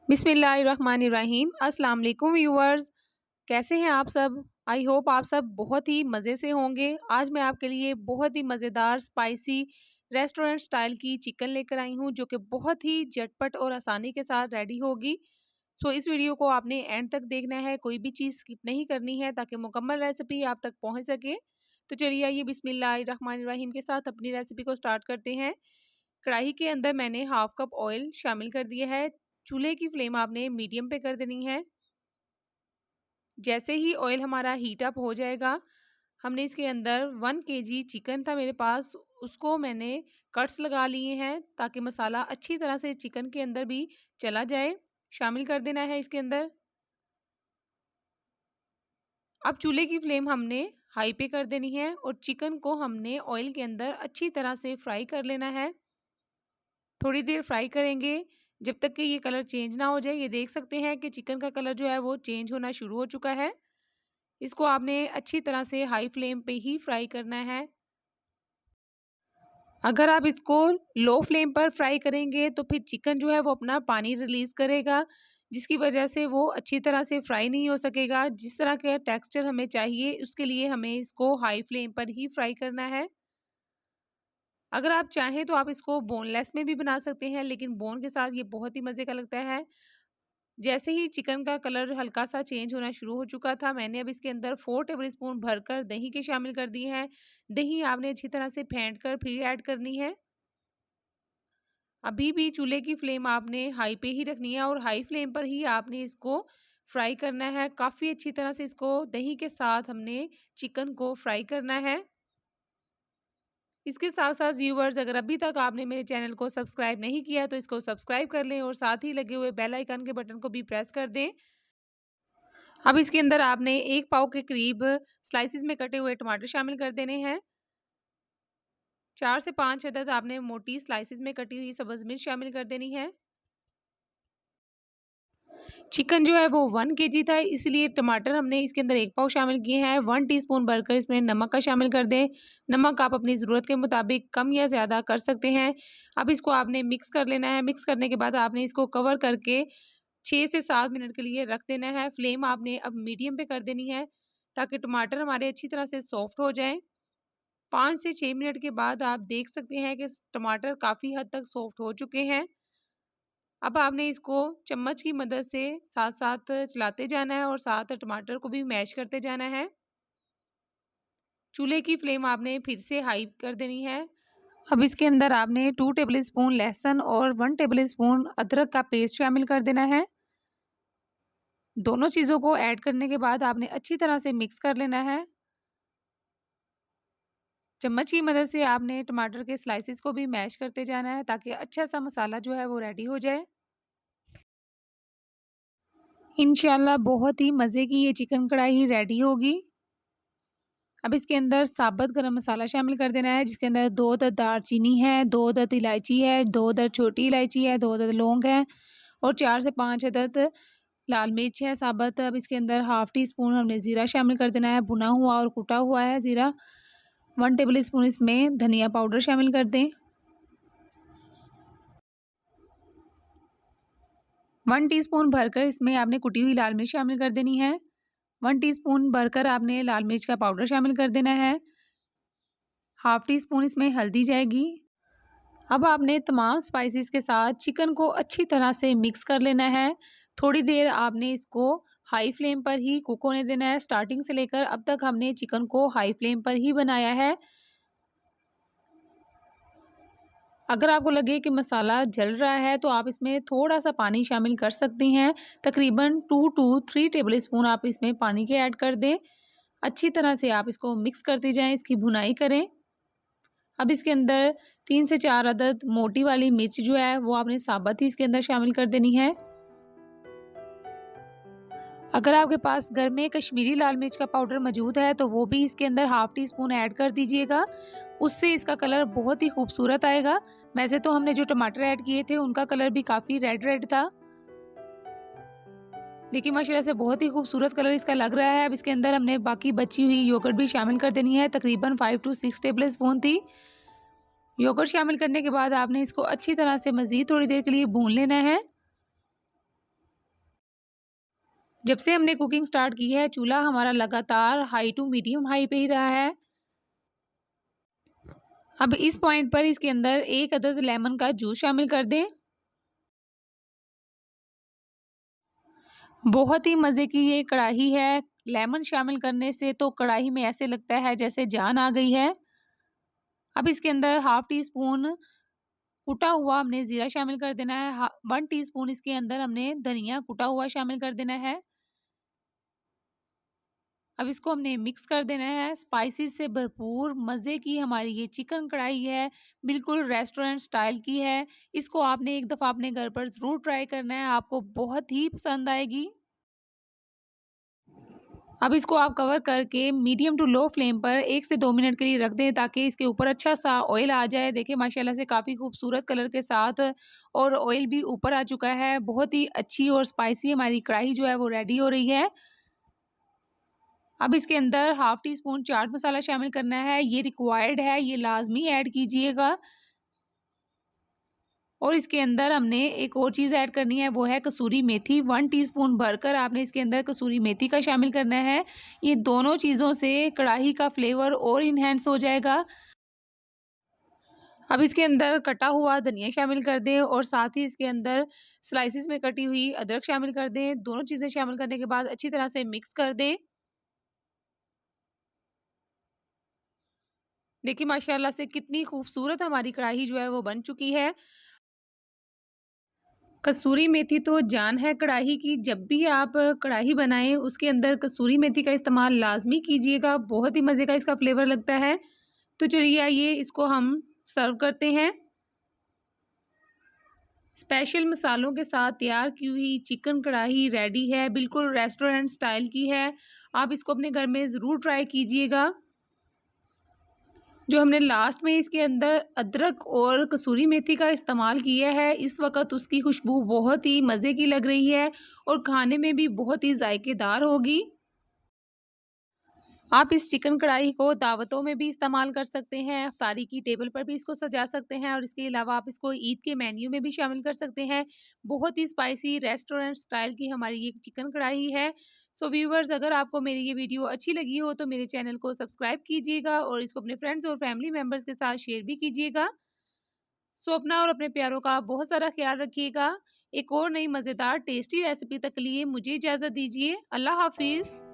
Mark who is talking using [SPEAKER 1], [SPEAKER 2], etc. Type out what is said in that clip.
[SPEAKER 1] बिस्मिल्लाहिर्रहमानिर्रहीम। अस्सलाम वालेकुम व्यूअर्स, कैसे हैं आप सब। आई होप आप सब बहुत ही मज़े से होंगे। आज मैं आपके लिए बहुत ही मज़ेदार स्पाइसी रेस्टोरेंट स्टाइल की चिकन लेकर आई हूं, जो कि बहुत ही झटपट और आसानी के साथ रेडी होगी। सो इस वीडियो को आपने एंड तक देखना है, कोई भी चीज़ स्किप नहीं करनी है ताकि मुकम्मल रेसिपी आप तक पहुंच सके। तो चलिए आइए बिस्मिल्लाहिर्रहमानिर्रहीम के साथ अपनी रेसिपी को स्टार्ट करते हैं। कढ़ाई के अंदर मैंने हाफ कप ऑयल शामिल कर दिया है। चूल्हे की फ्लेम आपने मीडियम पे कर देनी है। जैसे ही ऑयल हमारा हीट अप हो जाएगा, हमने इसके अंदर 1 केजी चिकन था मेरे पास, उसको मैंने कट्स लगा लिए हैं ताकि मसाला अच्छी तरह से चिकन के अंदर भी चला जाए। शामिल कर देना है इसके अंदर। अब चूल्हे की फ्लेम हमने हाई पे कर देनी है और चिकन को हमने ऑयल के अंदर अच्छी तरह से फ्राई कर लेना है। थोड़ी देर फ्राई करेंगे जब तक कि ये कलर चेंज ना हो जाए। ये देख सकते हैं कि चिकन का कलर जो है वो चेंज होना शुरू हो चुका है। इसको आपने अच्छी तरह से हाई फ्लेम पे ही फ्राई करना है। अगर आप इसको लो फ्लेम पर फ्राई करेंगे तो फिर चिकन जो है वो अपना पानी रिलीज करेगा, जिसकी वजह से वो अच्छी तरह से फ्राई नहीं हो सकेगा। जिस तरह का टेक्सचर हमें चाहिए उसके लिए हमें इसको हाई फ्लेम पर ही फ्राई करना है। अगर आप चाहें तो आप इसको बोनलेस में भी बना सकते हैं, लेकिन बोन के साथ ये बहुत ही मज़े का लगता है। जैसे ही चिकन का कलर हल्का सा चेंज होना शुरू हो चुका था, मैंने अब इसके अंदर 4 टेबलस्पून भरकर दही के शामिल कर दिए हैं। दही आपने अच्छी तरह से फेंट कर फिर ऐड करनी है। अभी भी चूल्हे की फ्लेम आपने हाई पे ही रखनी है और हाई फ्लेम पर ही आपने इसको फ्राई करना है। काफ़ी अच्छी तरह से इसको दही के साथ हमने चिकन को फ्राई करना है। इसके साथ साथ व्यूवर्स, अगर अभी तक आपने मेरे चैनल को सब्सक्राइब नहीं किया तो इसको सब्सक्राइब कर लें और साथ ही लगे हुए बेल आइकन के बटन को भी प्रेस कर दें। अब इसके अंदर आपने 1 पाव के करीब स्लाइसिस में कटे हुए टमाटर शामिल कर देने हैं। 4 से 5 अदद आपने मोटी स्लाइसिस में कटी हुई सब्ज़ मिर्च शामिल कर देनी है। चिकन जो है वो 1 केजी था, इसलिए टमाटर हमने इसके अंदर 1 पाव शामिल किए हैं। 1 टीस्पून भरकर इसमें नमक का शामिल कर दें। नमक आप अपनी ज़रूरत के मुताबिक कम या ज़्यादा कर सकते हैं। अब इसको आपने मिक्स कर लेना है। मिक्स करने के बाद आपने इसको कवर करके 6 से 7 मिनट के लिए रख देना है। फ्लेम आपने अब मीडियम पे कर देनी है ताकि टमाटर हमारे अच्छी तरह से सॉफ्ट हो जाएँ। 5 से 6 मिनट के बाद आप देख सकते हैं कि टमाटर काफ़ी हद तक सॉफ्ट हो चुके हैं। अब आपने इसको चम्मच की मदद से साथ-साथ चलाते जाना है और साथ टमाटर को भी मैश करते जाना है। चूल्हे की फ्लेम आपने फिर से हाई कर देनी है। अब इसके अंदर आपने 2 टेबलस्पून लहसुन और 1 टेबलस्पून अदरक का पेस्ट शामिल कर देना है। दोनों चीज़ों को ऐड करने के बाद आपने अच्छी तरह से मिक्स कर लेना है। चम्मच की मदद से आपने टमाटर के स्लाइसेस को भी मैश करते जाना है ताकि अच्छा सा मसाला जो है वो रेडी हो जाए। इंशाल्लाह बहुत ही मज़े की ये चिकन कढ़ाई रेडी होगी। अब इसके अंदर साबुत गरम मसाला शामिल कर देना है, जिसके अंदर 2 अदद दालचीनी है, 2 अदद इलायची है, 2 अदद छोटी इलायची है, 2 अदद लौंग है और 4 से 5 अदद लाल मिर्च है साबुत। अब इसके अंदर हाफ़ टी स्पून हमने ज़ीरा शामिल कर देना है, भुना हुआ और कुटा हुआ है ज़ीरा। 1 टेबल स्पून इसमें धनिया पाउडर शामिल कर दें। 1 टीस्पून भरकर इसमें आपने कुटी हुई लाल मिर्च शामिल कर देनी है। 1 टीस्पून भरकर आपने लाल मिर्च का पाउडर शामिल कर देना है। हाफ़ टी स्पून इसमें हल्दी जाएगी। अब आपने तमाम स्पाइसेस के साथ चिकन को अच्छी तरह से मिक्स कर लेना है। थोड़ी देर आपने इसको हाई फ्लेम पर ही कुक होने देना है। स्टार्टिंग से लेकर अब तक हमने चिकन को हाई फ्लेम पर ही बनाया है। अगर आपको लगे कि मसाला जल रहा है तो आप इसमें थोड़ा-सा पानी शामिल कर सकती हैं। तकरीबन 2 टू 3 टेबलस्पून आप इसमें पानी के ऐड कर दें। अच्छी तरह से आप इसको मिक्स करती जाएँ, इसकी भुनाई करें। अब इसके अंदर 3 से 4 अदद मोटी वाली मिर्च जो है वो आपने साबुत ही इसके अंदर शामिल कर देनी है। अगर आपके पास घर में कश्मीरी लाल मिर्च का पाउडर मौजूद है तो वो भी इसके अंदर हाफ़ टी स्पून ऐड कर दीजिएगा। उससे इसका कलर बहुत ही खूबसूरत आएगा। वैसे तो हमने जो टमाटर ऐड किए थे उनका कलर भी काफ़ी रेड था, लेकिन माशाल्लाह से बहुत ही खूबसूरत कलर इसका लग रहा है। अब इसके अंदर हमने बाकी बची हुई योगर्ट भी शामिल कर देनी है, तकरीबन 5 टू 6 टेबलस्पून थी। योगर्ट शामिल करने के बाद आपने इसको अच्छी तरह से मज़ीद थोड़ी देर के लिए भून लेना है। जब से हमने कुकिंग स्टार्ट की है चूल्हा हमारा लगातार हाई टू मीडियम हाई पे ही रहा है। अब इस पॉइंट पर इसके अंदर 1 अदद लेमन का जूस शामिल कर दें। बहुत ही मज़े की ये कढ़ाई है। लेमन शामिल करने से तो कढ़ाई में ऐसे लगता है जैसे जान आ गई है। अब इसके अंदर हाफ टी स्पून कुटा हुआ हमने ज़ीरा शामिल कर देना है। 1 टीस्पून इसके अंदर हमने धनिया कुटा हुआ शामिल कर देना है। अब इसको हमने मिक्स कर देना है। स्पाइसेस से भरपूर मज़े की हमारी ये चिकन कढ़ाई है, बिल्कुल रेस्टोरेंट स्टाइल की है। इसको आपने एक दफ़ा अपने घर पर ज़रूर ट्राई करना है, आपको बहुत ही पसंद आएगी। अब इसको आप कवर करके मीडियम टू लो फ्लेम पर 1 से 2 मिनट के लिए रख दें ताकि इसके ऊपर अच्छा-सा ऑयल आ जाए। देखिए माशाल्लाह से काफ़ी खूबसूरत कलर के साथ और ऑयल भी ऊपर आ चुका है। बहुत ही अच्छी और स्पाइसी हमारी कढ़ाई जो है वो रेडी हो रही है। अब इसके अंदर half tea spoon chaat masala शामिल करना है। ये रिक्वायर्ड है, ये लाज़मी ऐड कीजिएगा। और इसके अंदर हमने एक और चीज़ ऐड करनी है, वो है कसूरी मेथी। 1 टीस्पून भरकर आपने इसके अंदर कसूरी मेथी का शामिल करना है। ये दोनों चीज़ों से कढ़ाई का फ्लेवर और इन्हेंस हो जाएगा। अब इसके अंदर कटा हुआ धनिया शामिल कर दें और साथ ही इसके अंदर स्लाइसेस में कटी हुई अदरक शामिल कर दें। दोनों चीज़ें शामिल करने के बाद अच्छी तरह से मिक्स कर दें। देखिए माशाल्लाह से कितनी खूबसूरत हमारी कढ़ाई जो है वो बन चुकी है। कसूरी मेथी तो जान है कढ़ाई की। जब भी आप कढ़ाई बनाएं उसके अंदर कसूरी मेथी का इस्तेमाल लाजमी कीजिएगा। बहुत ही मज़े का इसका फ्लेवर लगता है। तो चलिए आइए इसको हम सर्व करते हैं। स्पेशल मसालों के साथ तैयार की हुई चिकन कढ़ाई रेडी है, बिल्कुल रेस्टोरेंट स्टाइल की है। आप इसको अपने घर में ज़रूर ट्राई कीजिएगा। जो हमने लास्ट में इसके अंदर अदरक और कसूरी मेथी का इस्तेमाल किया है, इस वक़्त उसकी खुशबू बहुत ही मज़े की लग रही है और खाने में भी बहुत ही जायकेदार होगी। आप इस चिकन कढ़ाई को दावतों में भी इस्तेमाल कर सकते हैं, इफ्तारी की टेबल पर भी इसको सजा सकते हैं और इसके अलावा आप इसको ईद के मेन्यू में भी शामिल कर सकते हैं। बहुत ही स्पाइसी रेस्टोरेंट स्टाइल की हमारी ये चिकन कढ़ाई है। सो व्यूअर्स, अगर आपको मेरी ये वीडियो अच्छी लगी हो तो मेरे चैनल को सब्सक्राइब कीजिएगा और इसको अपने फ्रेंड्स और फैमिली मेम्बर्स के साथ शेयर भी कीजिएगा। सो अपना और अपने प्यारों का बहुत सारा ख्याल रखिएगा। एक और नई मज़ेदार टेस्टी रेसिपी तक के लिए मुझे इजाज़त दीजिए। अल्लाह हाफिज़।